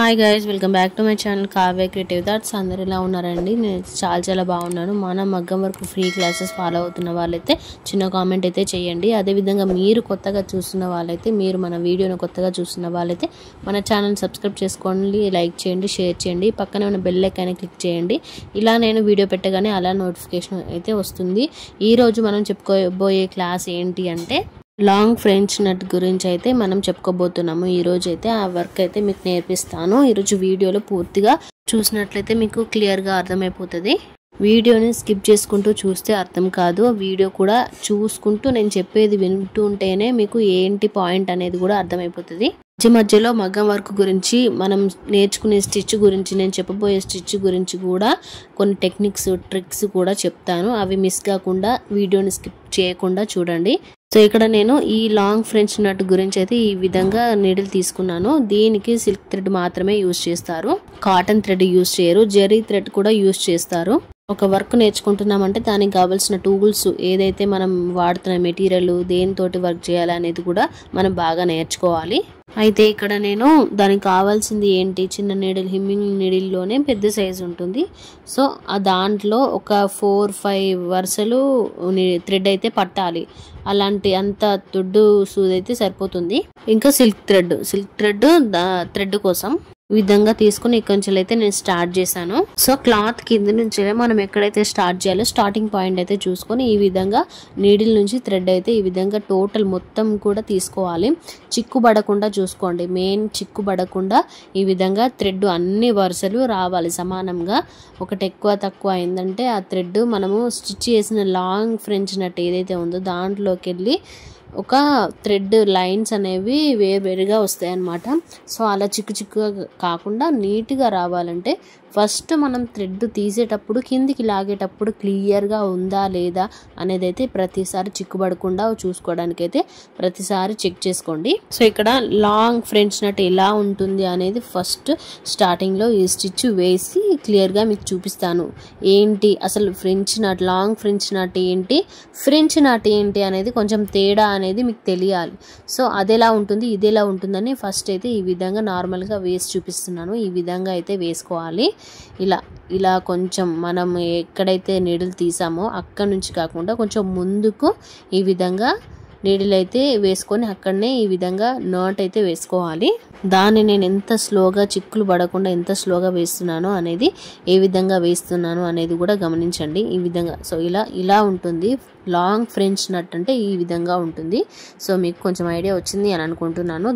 Hi guys, welcome back to my channel Kavya creative thoughts. అందరు ఎలా ఉన్నారండి? నేను చాలా బాగున్నాను. మన మగ్గం వరకు ఫ్రీ క్లాసెస్ ఫాలో అవుతున్న వాళ్ళైతే చిన్న కామెంట్ అయితే చేయండి. అదేవిధంగా మీరు కొత్తగా చూస్తున్న వాళ్ళైతే, మీరు మన వీడియోని కొత్తగా చూస్తున్న వాళ్ళైతే మన ఛానల్ సబ్స్క్రైబ్ చేసుకోండి, లైక్ చేయండి, షేర్ చేయండి, పక్కనే ఉన్న బెల్ ఐకాన్ క్లిక్ చేయండి. ఇలా నేను వీడియో పెట్టగానే అలా నోటిఫికేషన్ అయితే వస్తుంది. ఈరోజు మనం చెప్పుకోబోయే క్లాస్ ఏంటి అంటే లాంగ్ ఫ్రెంచ్ నట్ గురించి అయితే మనం చెప్పుకోబోతున్నాము. ఈరోజు అయితే ఆ వర్క్ అయితే మీకు నేర్పిస్తాను. ఈరోజు వీడియోలో పూర్తిగా చూసినట్లయితే మీకు క్లియర్గా అర్థమైపోతుంది. వీడియోని స్కిప్ చేసుకుంటూ చూస్తే అర్థం కాదు. వీడియో కూడా చూసుకుంటూ నేను చెప్పేది వింటుంటేనే మీకు ఏంటి పాయింట్ అనేది కూడా అర్థమైపోతుంది. మధ్యలో మగ్గం వర్క్ గురించి, మనం నేర్చుకునే స్టిచ్ గురించి, నేను చెప్పబోయే స్టిచ్ గురించి కూడా కొన్ని టెక్నిక్స్, ట్రిక్స్ కూడా చెప్తాను. అవి మిస్ కాకుండా వీడియోని స్కిప్ చేయకుండా చూడండి. సో ఇక్కడ నేను ఈ లాంగ్ ఫ్రెంచ్ నట్ గురించి అయితే ఈ విధంగా నీడిల్ తీసుకున్నాను. దీనికి సిల్క్ థ్రెడ్ మాత్రమే యూజ్ చేస్తారు, కాటన్ థ్రెడ్ యూజ్ చేయరు, జరీ థ్రెడ్ కూడా యూజ్ చేస్తారు. ఒక వర్క్ నేర్చుకుంటున్నామంటే దానికి కావాల్సిన టూల్స్, ఏదైతే మనం వాడుతున్న మెటీరియల్, దేనితోటి వర్క్ చేయాలి అనేది కూడా మనం బాగా నేర్చుకోవాలి. అయితే ఇక్కడ నేను దానికి కావాల్సింది ఏంటి, చిన్న నీడిల్, హిమ్మింగ్ నీడిల్లోనే పెద్ద సైజు ఉంటుంది. సో ఆ దాంట్లో ఒక 4-5 వరుసలు థ్రెడ్ అయితే పట్టాలి. అలాంటి అంత దొడ్డు సూది అయితే సరిపోతుంది. ఇంకా సిల్క్ థ్రెడ్ కోసం ఈ విధంగా తీసుకుని ఇక్కడ నుంచి అయితే నేను స్టార్ట్ చేశాను. సో క్లాత్ కింద నుంచి మనం ఎక్కడైతే స్టార్ట్ చేయాలో స్టార్టింగ్ పాయింట్ అయితే చూసుకొని ఈ విధంగా నీడిల్ నుంచి థ్రెడ్ అయితే ఈ విధంగా టోటల్ మొత్తం కూడా తీసుకోవాలి. చిక్కు పడకుండా చూసుకోండి, మెయిన్ చిక్కు పడకుండా ఈ విధంగా థ్రెడ్ అన్ని వరుసలు రావాలి సమానంగా. ఒకటి ఎక్కువ తక్కువ అయిందంటే ఆ థ్రెడ్ మనము స్టిచ్ చేసిన లాంగ్ ఫ్రెంచ్ నట్ ఏదైతే ఉందో దాంట్లోకి వెళ్ళి ఒక థ్రెడ్ లైన్స్ అనేవి వేరువేరుగా వస్తాయి అన్నమాట. సో అలా చిక్కుగా కాకుండా నీట్గా రావాలంటే ఫస్ట్ మనం థ్రెడ్ తీసేటప్పుడు కిందికి లాగేటప్పుడు క్లియర్గా ఉందా లేదా అనేది అయితే ప్రతిసారి చిక్కుపడకుండా చూసుకోవడానికైతే ప్రతిసారి చెక్ చేసుకోండి. సో ఇక్కడ లాంగ్ ఫ్రెంచ్ నట్ ఎలా ఉంటుంది అనేది ఫస్ట్ స్టార్టింగ్లో ఈ స్టిచ్ వేసి క్లియర్గా మీకు చూపిస్తాను. ఏంటి అసలు ఫ్రెంచ్ నట్, లాంగ్ ఫ్రెంచ్ నట్ ఏంటి, ఫ్రెంచ్ నట్ ఏంటి అనేది కొంచెం తేడా అనేది మీకు తెలియాలి. సో అదెలా ఉంటుంది, ఇదెలా ఉంటుందని ఫస్ట్ అయితే ఈ విధంగా నార్మల్గా వేసి చూపిస్తున్నాను. ఈ విధంగా అయితే వేసుకోవాలి. ఇలా కొంచెం మనం ఎక్కడైతే నీడిల్ తీసామో అక్కడ నుంచి కాకుండా కొంచెం ముందుకు ఈ విధంగా నీడిల్ అయితే వేసుకొని అక్కడనే ఈ విధంగా నాట్ అయితే వేసుకోవాలి. దాన్ని నేను ఎంత స్లోగా, చిక్కులు పడకుండా ఎంత స్లోగా వేస్తున్నానో అనేది, ఏ విధంగా వేస్తున్నాను అనేది కూడా గమనించండి. ఈ విధంగా సో ఇలా ఉంటుంది లాంగ్ ఫ్రెంచ్ నట్ అంటే ఈ విధంగా ఉంటుంది. సో మీకు కొంచెం ఐడియా వచ్చింది అని అనుకుంటున్నాను.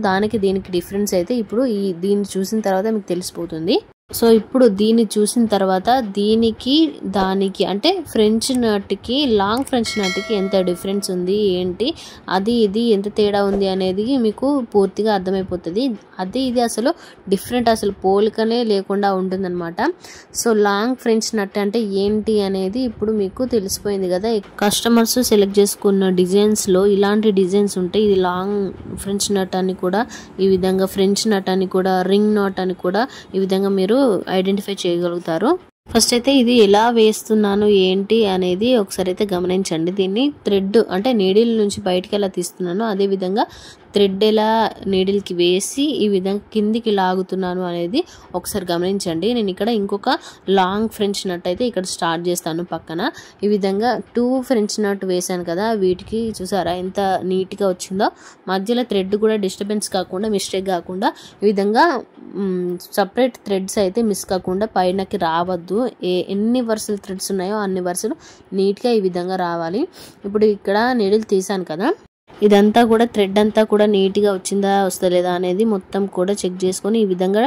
దీనికి డిఫరెన్స్ అయితే ఇప్పుడు దీన్ని చూసిన తర్వాత మీకు తెలిసిపోతుంది. సో ఇప్పుడు దీన్ని చూసిన తర్వాత దానికి అంటే ఫ్రెంచ్ నట్కి, లాంగ్ ఫ్రెంచ్ నట్కి ఎంత డిఫరెన్స్ ఉంది, ఏంటి, ఇది ఎంత తేడా ఉంది అనేది మీకు పూర్తిగా అర్థమైపోతుంది. ఇది అసలు డిఫరెంట్, అసలు పోలికనే లేకుండా ఉంటుందన్నమాట. సో లాంగ్ ఫ్రెంచ్ నట్ అంటే ఏంటి అనేది ఇప్పుడు మీకు తెలిసిపోయింది కదా. కస్టమర్స్ సెలెక్ట్ చేసుకున్న డిజైన్స్లో ఇలాంటి డిజైన్స్ ఉంటాయి. ఇది లాంగ్ ఫ్రెంచ్ నట్ అని కూడా, ఈ విధంగా ఫ్రెంచ్ నట్ అని కూడా, రింగ్ నాట్ అని కూడా ఈ విధంగా మీరు ఐడెంటిఫై చేయగలుగుతారు. ఫస్ట్ అయితే ఇది ఎలా వేస్తున్నాను ఏంటి అనేది ఒకసారి అయితే గమనించండి. దీన్ని థ్రెడ్ అంటే నీడిల్ నుంచి బయటికి ఎలా తీస్తున్నాను, అదేవిధంగా థ్రెడ్ ఎలా నీడిల్కి వేసి ఈ విధంగా కిందికి లాగుతున్నాను అనేది ఒకసారి గమనించండి. నేను ఇక్కడ ఇంకొక లాంగ్ ఫ్రెంచ్ నట్ అయితే ఇక్కడ స్టార్ట్ చేస్తాను పక్కన. ఈ విధంగా 2 ఫ్రెంచ్ నట్ వేసాను కదా, వీటికి చూసారా ఎంత నీట్గా వచ్చిందో. మధ్యలో థ్రెడ్ కూడా డిస్టర్బెన్స్ కాకుండా, మిస్టేక్ కాకుండా ఈ విధంగా సపరేట్ థ్రెడ్స్ అయితే మిస్ కాకుండా పైనకి రావద్దు. ఎన్ని వరుసలు థ్రెడ్స్ ఉన్నాయో అన్ని వరుసలు నీట్గా ఈ విధంగా రావాలి. ఇప్పుడు ఇక్కడ నీడిల్ తీసాను కదా, ఇదంతా కూడా థ్రెడ్ అంతా కూడా నీట్గా వచ్చిందా వస్తలేదా అనేది మొత్తం కూడా చెక్ చేసుకొని ఈ విధంగా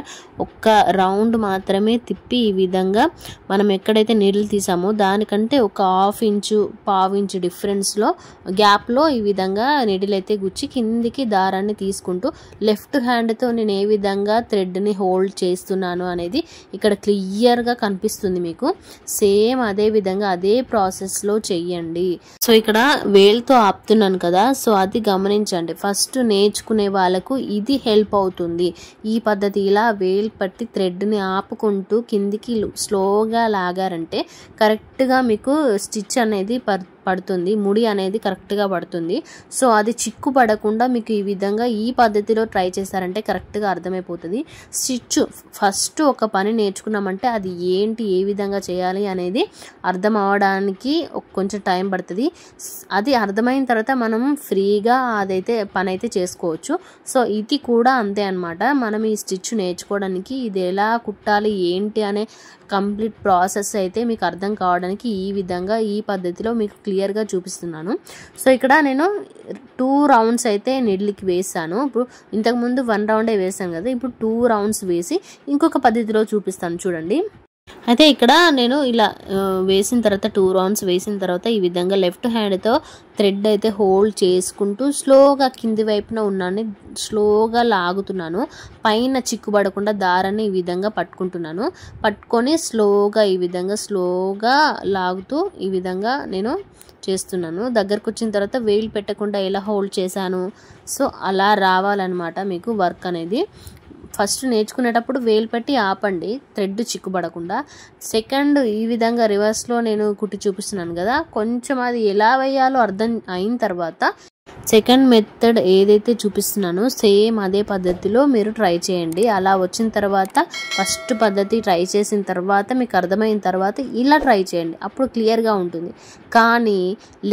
ఒక్క రౌండ్ మాత్రమే తిప్పి ఈ విధంగా మనం ఎక్కడైతే నీడిల్ తీసామో దానికంటే ఒక 1/2 ఇంచు, 1/4 ఇంచు డిఫరెన్స్లో గ్యాప్లో ఈ విధంగా నీడిల్ అయితే గుచ్చి కిందికి దారాన్ని తీసుకుంటూ లెఫ్ట్ హ్యాండ్తో నేను ఏ విధంగా థ్రెడ్ని హోల్డ్ చేస్తున్నాను అనేది ఇక్కడ క్లియర్గా కనిపిస్తుంది మీకు. సేమ్ అదే విధంగా అదే ప్రాసెస్లో చెయ్యండి. సో ఇక్కడ వేలుతో ఆపుతున్నాను కదా, సో అది గమనించండి. ఫస్ట్ నేర్చుకునే వాళ్ళకు ఇది హెల్ప్ అవుతుంది. ఈ పద్ధతి ఇలా వేలు పట్టి థ్రెడ్ని ఆపుకుంటూ కిందికి స్లోగా లాగారంటే కరెక్ట్గా మీకు స్టిచ్ అనేది పడుతుంది, ముడి అనేది కరెక్ట్గా పడుతుంది. సో అది చిక్కు పడకుండా మీకు ఈ విధంగా ఈ పద్ధతిలో ట్రై చేశారంటే కరెక్ట్గా అర్థమైపోతుంది. స్టిచ్ ఫస్ట్ ఒక పని నేర్చుకున్నామంటే అది ఏంటి, ఏ విధంగా చేయాలి అనేది అర్థం అవ్వడానికి కొంచెం టైం పడుతుంది. అది అర్థమైన తర్వాత మనం ఫ్రీగా అదైతే పని అయితే చేసుకోవచ్చు. సో ఇది కూడా అంతే అనమాట. మనం ఈ స్టిచ్ నేర్చుకోవడానికి ఇది ఎలా కుట్టాలి ఏంటి అనే కంప్లీట్ ప్రాసెస్ అయితే మీకు అర్థం కావడానికి ఈ విధంగా ఈ పద్ధతిలో మీకు క్లియర్గా చూపిస్తున్నాను. సో ఇక్కడ నేను 2 రౌండ్స్ అయితే నీడిల్కి వేసాను. ఇప్పుడు ఇంతకుముందు 1 రౌండే వేసాను కదా, ఇప్పుడు 2 రౌండ్స్ వేసి ఇంకొక పద్ధతిలో చూపిస్తాను చూడండి. అయితే ఇక్కడ నేను ఇలా వేసిన తర్వాత 2 రౌండ్స్ వేసిన తర్వాత ఈ విధంగా లెఫ్ట్ హ్యాండ్తో థ్రెడ్ అయితే హోల్డ్ చేసుకుంటూ స్లోగా కింది వైపున ఉన్నాను, స్లోగా లాగుతున్నాను. పైన చిక్కుపడకుండా దారాన్ని ఈ విధంగా పట్టుకుంటున్నాను. పట్టుకొని స్లోగా ఈ విధంగా స్లోగా లాగుతూ ఈ విధంగా నేను చేస్తున్నాను. దగ్గరకు వచ్చిన తర్వాత వేలు పెట్టకుండా ఎలా హోల్డ్ చేశాను, సో అలా రావాలన్నమాట మీకు వర్క్ అనేది. ఫస్ట్ నేర్చుకునేటప్పుడు వేలు పెట్టి ఆపండి థ్రెడ్ చిక్కుపడకుండా. సెకండ్ ఈ విధంగా రివర్స్లో నేను కుట్టి చూపిస్తున్నాను కదా, కొంచెం అది ఎలా వేయాలో అర్థం అయిన తర్వాత సెకండ్ మెథడ్ ఏదైతే చూపిస్తున్నానో సేమ్ అదే పద్ధతిలో మీరు ట్రై చేయండి. అలా వచ్చిన తర్వాత ఫస్ట్ పద్ధతి ట్రై చేసిన తర్వాత మీకు అర్థమైన తర్వాత ఇలా ట్రై చేయండి, అప్పుడు క్లియర్గా ఉంటుంది. కానీ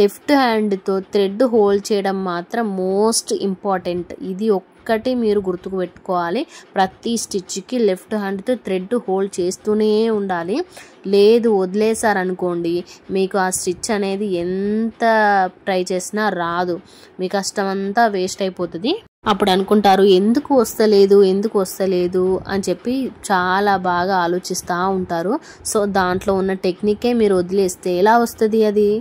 లెఫ్ట్ హ్యాండ్తో థ్రెడ్ హోల్డ్ చేయడం మాత్రం మోస్ట్ ఇంపార్టెంట్. ఇది ఒక్కటి మీరు గుర్తుకు పెట్టుకోవాలి. ప్రతి స్టిచ్కి లెఫ్ట్ హ్యాండ్తో థ్రెడ్ హోల్డ్ చేస్తూనే ఉండాలి. లేదు వదిలేసారనుకోండి మీకు ఆ స్టిచ్ అనేది ఎంత ట్రై చేసినా రాదు, మీ కష్టం అంతా వేస్ట్ అయిపోతుంది. అప్పుడు అనుకుంటారు ఎందుకు వస్తలేదు అని చెప్పి చాలా బాగా ఆలోచిస్తూ ఉంటారు. సో దాంట్లో ఉన్న టెక్నికే మీరు వదిలేస్తే ఎలా వస్తుంది అది.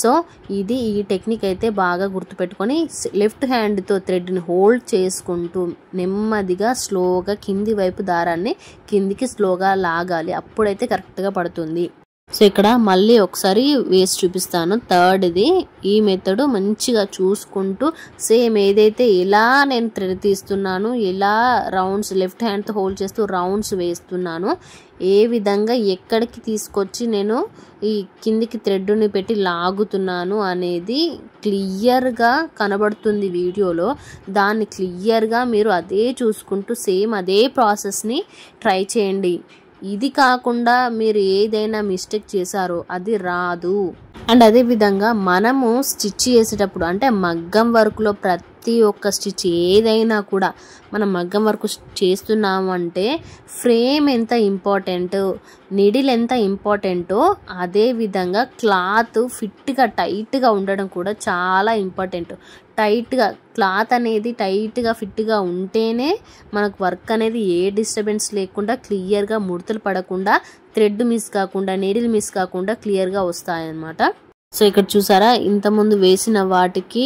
సో ఈ టెక్నిక్ అయితే బాగా గుర్తుపెట్టుకొని లెఫ్ట్ హ్యాండ్తో థ్రెడ్ని హోల్డ్ చేసుకుంటూ నెమ్మదిగా స్లోగా కింది వైపు దారాన్ని కిందికి స్లోగా లాగాలి, అప్పుడైతే కరెక్ట్గా పడుతుంది. సో ఇక్కడ మళ్ళీ ఒకసారి వేసి చూపిస్తాను థర్డ్ది. ఈ మెథడ్ మంచిగా చూసుకుంటూ సేమ్ ఏదైతే ఎలా నేను థ్రెడ్ తీస్తున్నాను, ఎలా రౌండ్స్ లెఫ్ట్ హ్యాండ్తో హోల్డ్ చేస్తూ రౌండ్స్ వేస్తున్నాను, ఏ విధంగా ఎక్కడికి తీసుకొచ్చి నేను ఈ కిందికి థ్రెడ్ని పెట్టి లాగుతున్నాను అనేది క్లియర్గా కనబడుతుంది వీడియోలో. దాన్ని క్లియర్గా మీరు అదే చూసుకుంటూ సేమ్ అదే ప్రాసెస్ని ట్రై చేయండి. ఇది కాకుండా మీరు ఏదైనా మిస్టేక్ చేశారో అది రాదు. అండ్ అదేవిధంగా మనము స్టిచ్ చేసేటప్పుడు అంటే మగ్గం వర్క్లో ప్రతి ఒక్క స్టిచ్ ఏదైనా కూడా మనం మగ్గం వర్క్ చేస్తున్నాము అంటే ఫ్రేమ్ ఎంత ఇంపార్టెంట్, నీడిల్ ఎంత ఇంపార్టెంటో అదే విధంగా క్లాత్ ఫిట్గా టైట్గా ఉండడం కూడా చాలా ఇంపార్టెంట్. టైట్గా క్లాత్ అనేది టైట్గా ఫిట్గా ఉంటేనే మనకు వర్క్ అనేది ఏ డిస్టర్బెన్స్ లేకుండా క్లియర్గా ముడతలు పడకుండా థ్రెడ్ మిస్ కాకుండా నీడిల్ మిస్ కాకుండా క్లియర్గా వస్తాయన్నమాట. సో ఇక్కడ చూసారా ఇంతకుముందు వేసిన వాటికి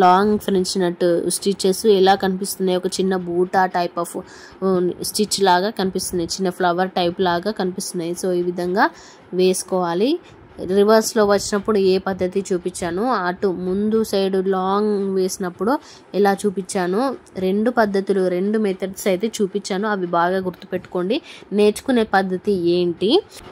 లాంగ్ ఫ్రెంచ్ నట్ స్టిచెస్ ఎలా కనిపిస్తున్నాయి, ఒక చిన్న బూటా టైప్ ఆఫ్ స్టిచ్ లాగా కనిపిస్తున్నాయి, చిన్న ఫ్లవర్ టైప్ లాగా కనిపిస్తున్నాయి. సో ఈ విధంగా వేసుకోవాలి. రివర్స్లో వచ్చినప్పుడు ఏ పద్ధతి చూపించాను, అటు ముందు సైడ్ లాంగ్ వేసినప్పుడు ఎలా చూపించాను, 2 పద్ధతులు 2 మెథడ్స్ అయితే చూపించాను. అవి బాగా గుర్తుపెట్టుకోండి. నేర్చుకునే పద్ధతి ఏంటి,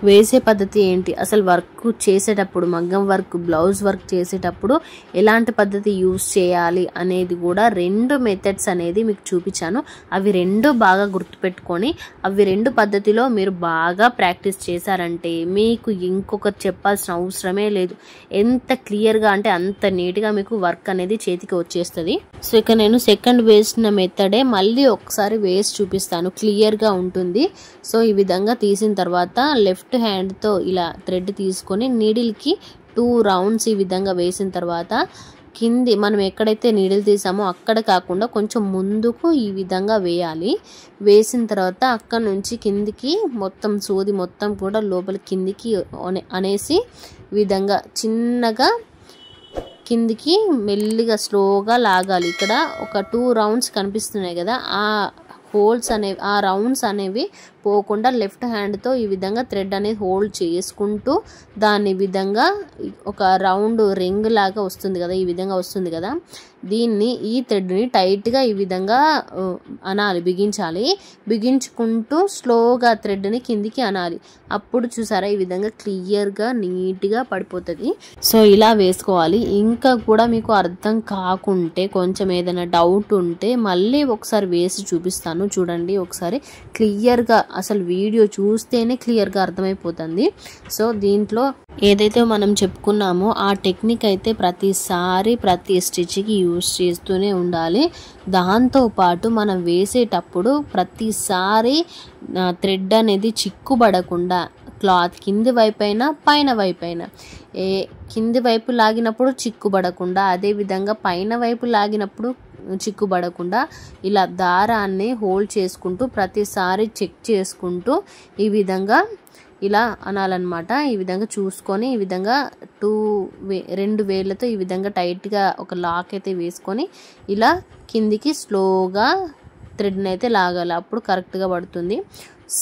వేసే పద్ధతి ఏంటి, అసలు వర్క్ చేసేటప్పుడు మగ్గం వర్క్ బ్లౌజ్ వర్క్ చేసేటప్పుడు ఎలాంటి పద్ధతి యూజ్ చేయాలి అనేది కూడా 2 మెథడ్స్ అనేది మీకు చూపించాను. అవి 2 బాగా గుర్తుపెట్టుకొని అవి 2 పద్ధతిలో మీరు బాగా ప్రాక్టీస్ చేశారంటే మీకు ఇంకొకటి చెప్పాల్సిన అవసరమే లేదు. ఎంత క్లియర్గా అంటే అంత నీట్గా మీకు వర్క్ అనేది చేతికి వచ్చేస్తుంది. సో ఇక నేను సెకండ్ వేసిన మెథడే మళ్ళీ ఒకసారి వేసి చూపిస్తాను, క్లియర్గా ఉంటుంది. సో ఈ విధంగా తీసిన తర్వాత లెఫ్ట్ హ్యాండ్తో ఇలా థ్రెడ్ తీసుకొని నీడిల్కి 2 రౌండ్స్ ఈ విధంగా వేసిన తర్వాత కింది మనం ఎక్కడైతే నీడిల్ తీసామో అక్కడ కాకుండా కొంచెం ముందుకు ఈ విధంగా వేయాలి. వేసిన తర్వాత అక్కడ నుంచి కిందికి మొత్తం సోది మొత్తం కూడా లోపల కిందికి అనేసి విధంగా చిన్నగా కిందికి మెల్లిగా స్లోగా లాగాలి. ఇక్కడ ఒక 2 రౌండ్స్ కనిపిస్తున్నాయి కదా, ఆ హోల్స్ అనేవి ఆ రౌండ్స్ అనేవి పోకుండా లెఫ్ట్ హ్యాండ్తో ఈ విధంగా థ్రెడ్ అనేది హోల్డ్ చేసుకుంటూ దాన్ని ఈ విధంగా ఒక రౌండ్ రింగ్ లాగా వస్తుంది కదా, ఈ విధంగా వస్తుంది కదా, దీన్ని ఈ థ్రెడ్ని టైట్గా ఈ విధంగా అనాలి, బిగించుకుంటూ స్లోగా థ్రెడ్ని కిందికి అనాలి. అప్పుడు చూసారా ఈ విధంగా క్లియర్గా నీట్గా పడిపోతుంది. సో ఇలా వేసుకోవాలి. ఇంకా కూడా మీకు అర్థం కాకుంటే, కొంచెం ఏదైనా డౌట్ ఉంటే మళ్ళీ ఒకసారి వేసి చూపిస్తాను, చూడండి ఒకసారి క్లియర్గా. అసలు వీడియో చూస్తేనే క్లియర్గా అర్థమైపోతుంది. సో దీంట్లో ఏదైతే మనం చెప్పుకున్నామో ఆ టెక్నిక్ అయితే ప్రతిసారి ప్రతి స్టిచ్కి యూజ్ చేస్తూనే ఉండాలి. దాంతోపాటు మనం వేసేటప్పుడు ప్రతిసారి థ్రెడ్ అనేది చిక్కుబడకుండా క్లాత్ కింది వైపైనా పైన వైపైనా, కింది వైపు లాగినప్పుడు చిక్కుబడకుండా, అదేవిధంగా పైన వైపు లాగినప్పుడు చిక్కుబడకుండా ఇలా దారాన్ని హోల్డ్ చేసుకుంటూ ప్రతిసారి చెక్ చేసుకుంటూ ఈ విధంగా ఇలా అనాలన్నమాట. ఈ విధంగా చూసుకొని ఈ విధంగా రెండు వేళ్ళతో ఈ విధంగా టైట్గా ఒక లాక్ అయితే వేసుకొని ఇలా కిందికి స్లోగా థ్రెడ్ని అయితే లాగాలి, అప్పుడు కరెక్ట్గా పడుతుంది.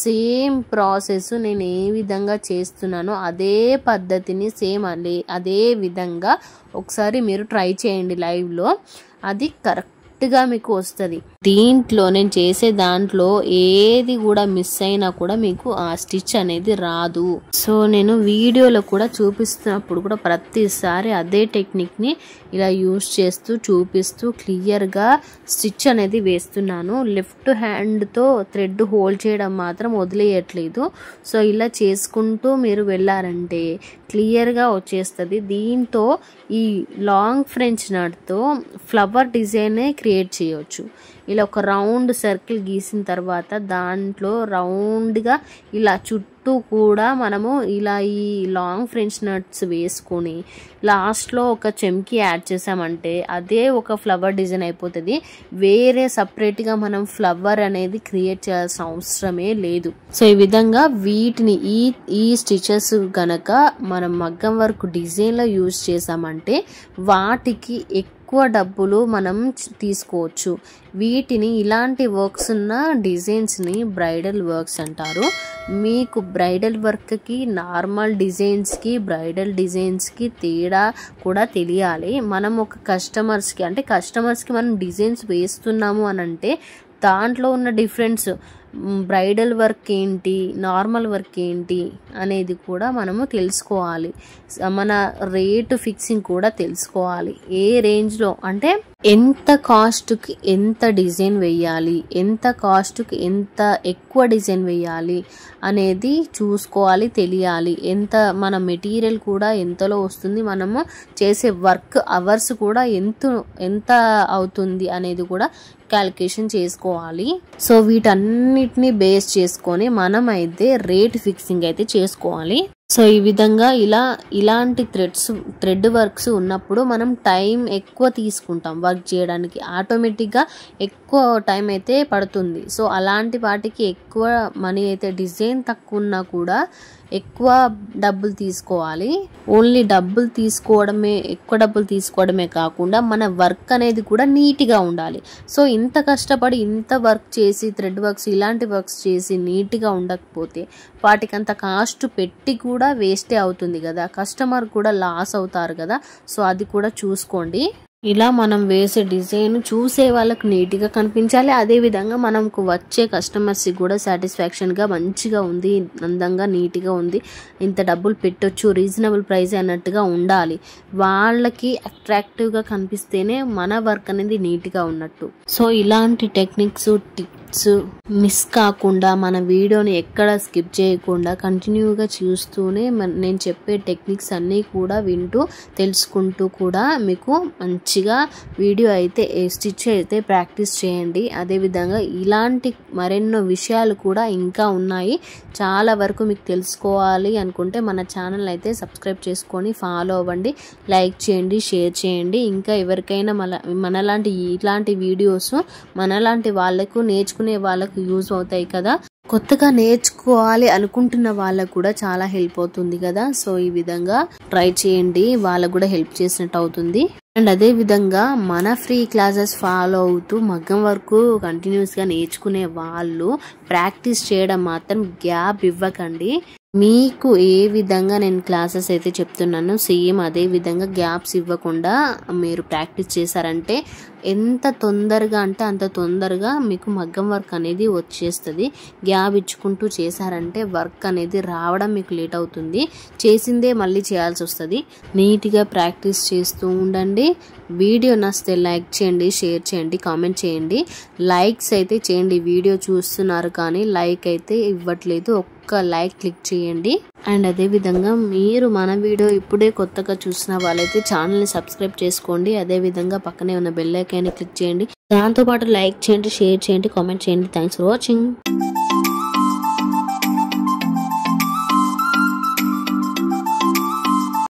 సేమ్ ప్రాసెస్ నేను ఏ విధంగా చేస్తున్నానో అదే పద్ధతిని సేమ్ అదే విధంగా ఒకసారి మీరు ట్రై చేయండి లైవ్లో, అది కరెక్ట్గా మీకు వస్తుంది. దీంట్లో నేను చేసే దాంట్లో ఏది కూడా మిస్ అయినా కూడా మీకు ఆ స్టిచ్ అనేది రాదు. సో నేను వీడియోలో కూడా చూపిస్తున్నప్పుడు కూడా ప్రతిసారి అదే టెక్నిక్ని ఇలా యూజ్ చేస్తూ చూపిస్తూ క్లియర్గా స్టిచ్ అనేది వేస్తున్నాను. లెఫ్ట్ హ్యాండ్తో థ్రెడ్ హోల్డ్ చేయడం మాత్రం వదిలేయట్లేదు. సో ఇలా చేసుకుంటూ మీరు వెళ్ళారంటే క్లియర్గా వచ్చేస్తుంది. దీంతో ఈ లాంగ్ ఫ్రెంచ్ నట్తో ఫ్లవర్ డిజైనే క్రియేట్ చేయవచ్చు. ఇలా ఒక రౌండ్ సర్కిల్ గీసిన తర్వాత దాంట్లో రౌండ్గా ఇలా చుట్టూ కూడా మనము ఇలా ఈ లాంగ్ ఫ్రెంచ్ నట్స్ వేసుకొని లాస్ట్లో ఒక చెమ్కి యాడ్ చేసామంటే అదే ఒక ఫ్లవర్ డిజైన్ అయిపోతుంది. వేరే సపరేట్గా మనం ఫ్లవర్ అనేది క్రియేట్ చేయాల్సిన అవసరమే లేదు. సో ఈ విధంగా వీటిని ఈ స్టిచెస్ గనక మనం మగ్గం వర్క్ డిజైన్లో యూజ్ చేసామంటే వాటికి ఎక్కువ డబ్బులు మనం తీసుకోవచ్చు. వీటిని ఇలాంటి వర్క్స్ ఉన్న డిజైన్స్ని బ్రైడల్ వర్క్స్ అంటారు. మీకు బ్రైడల్ వర్క్కి నార్మల్ డిజైన్స్కి బ్రైడల్ డిజైన్స్కి తేడా కూడా తెలియాలి. మనం ఒక కస్టమర్స్కి మనం డిజైన్స్ వేస్తున్నాము అని అంటే దాంట్లో ఉన్న డిఫరెన్స్, బ్రైడల్ వర్క్ ఏంటి, నార్మల్ వర్క్ ఏంటి అనేది కూడా మనము తెలుసుకోవాలి. మన రేటు ఫిక్సింగ్ కూడా తెలుసుకోవాలి. ఏ రేంజ్లో అంటే ఎంత కాస్ట్కి ఎంత డిజైన్ వేయాలి, ఎంత కాస్ట్కి ఎంత ఎక్కువ డిజైన్ వేయాలి అనేది చూసుకోవాలి, తెలియాలి. ఎంత మన మెటీరియల్ కూడా ఎంతలో వస్తుంది, మనము చేసే వర్క్ అవర్స్ కూడా ఎంత అవుతుంది అనేది కూడా క్యాలిక్యులేషన్ చేసుకోవాలి. సో వీటన్నిటిని బేస్ చేసుకొని మనం అయితే రేట్ ఫిక్సింగ్ అయితే చేసుకోవాలి. సో ఈ విధంగా ఇలాంటి థ్రెడ్ వర్క్స్ ఉన్నప్పుడు మనం టైం ఎక్కువ తీసుకుంటాం వర్క్ చేయడానికి, ఆటోమేటిక్గా ఎక్కువ టైం అయితే పడుతుంది. సో అలాంటి వాటికి ఎక్కువ మనీ అయితే, డిజైన్ తక్కువ ఉన్నా కూడా ఎక్కువ డబ్బులు తీసుకోవాలి. ఓన్లీ ఎక్కువ డబ్బులు తీసుకోవడమే కాకుండా మన వర్క్ అనేది కూడా నీట్గా ఉండాలి. సో ఇంత కష్టపడి ఇంత వర్క్ చేసి థ్రెడ్ వర్క్స్ ఇలాంటి వర్క్స్ చేసి నీట్గా ఉండకపోతే వాటికి అంత కాస్ట్ పెట్టి కూడా వేస్టే అవుతుంది కదా, కస్టమర్ కూడా లాస్ అవుతారు కదా. సో అది కూడా చూసుకోండి. ఇలా మనం వేసే డిజైన్ చూసే వాళ్ళకు నీట్గా కనిపించాలి. అదేవిధంగా మనకు వచ్చే కస్టమర్స్కి కూడా సాటిస్ఫాక్షన్గా మంచిగా ఉంది, అందంగా నీట్గా ఉంది, ఇంత డబ్బులు పెట్టొచ్చు, రీజనబుల్ ప్రైస్ అన్నట్టుగా ఉండాలి. వాళ్ళకి అట్రాక్టివ్గా కనిపిస్తేనే మన వర్క్ అనేది నీట్గా ఉన్నట్టు. సో ఇలాంటి టెక్నిక్స్ టిప్స్ మిస్ కాకుండా మన వీడియోని ఎక్కడ స్కిప్ చేయకుండా కంటిన్యూగా చూస్తూనే నేను చెప్పే టెక్నిక్స్ అన్నీ కూడా వింటూ తెలుసుకుంటూ కూడా మీకు మంచిగా వీడియో అయితే స్టిచ్ అయితే ప్రాక్టీస్ చేయండి. అదేవిధంగా ఇలాంటి మరెన్నో విషయాలు కూడా ఇంకా ఉన్నాయి. చాలా వరకు మీకు తెలుసుకోవాలి అనుకుంటే మన ఛానల్ అయితే సబ్స్క్రైబ్ చేసుకొని ఫాలో అవ్వండి, లైక్ చేయండి, షేర్ చేయండి. ఇంకా ఎవరికైనా ఇలాంటి వీడియోస్ మనలాంటి వాళ్ళకు నేర్చుకునే వాళ్ళకు యూజ్ అవుతాయి కదా, కొత్తగా నేర్చుకోవాలి అనుకుంటున్న వాళ్ళకు కూడా చాలా హెల్ప్ అవుతుంది కదా. సో ఈ విధంగా ట్రై చేయండి, వాళ్ళకు కూడా హెల్ప్ చేసినట్టు అవుతుంది. అండ్ అదే విధంగా మన ఫ్రీ క్లాసెస్ ఫాలో అవుతూ మగ్గం వర్క్ కంటిన్యూస్గా నేర్చుకునే వాళ్ళు ప్రాక్టీస్ చేయడం మాత్రం గ్యాప్ ఇవ్వకండి. మీకు ఏ విధంగా నేను క్లాసెస్ అయితే చెప్తున్నానో సేమ్ అదే విధంగా గ్యాప్స్ ఇవ్వకుండా మీరు ప్రాక్టీస్ చేశారంటే ఎంత తొందరగా అంటే అంత తొందరగా మీకు మగ్గం వర్క్ అనేది వచ్చేస్తుంది. గ్యాప్ ఇచ్చుకుంటూ చేశారంటే వర్క్ అనేది రావడం మీకు లేట్ అవుతుంది, చేసిందే మళ్ళీ చేయాల్సి వస్తుంది. నీట్గా ప్రాక్టీస్ చేస్తూ ఉండండి. వీడియో నచ్చితే లైక్ చేయండి, షేర్ చేయండి, కామెంట్ చేయండి. లైక్స్ అయితే చేయండి. వీడియో చూస్తున్నారు కానీ లైక్ అయితే ఇవ్వట్లేదు. ఒక్క లైక్ క్లిక్ చేయండి. అండ్ అదే విధంగా మీరు మన వీడియో ఇప్పుడే కొత్తగా చూసిన వాళ్ళైతే ఛానల్ని సబ్స్క్రైబ్ చేసుకోండి. అదే విధంగా పక్కనే ఉన్న బెల్ ఐకాన్ని క్లిక్ చేయండి. దాంతోపాటు లైక్ చేయండి, షేర్ చేయండి, కామెంట్ చేయండి. Thanks for watching.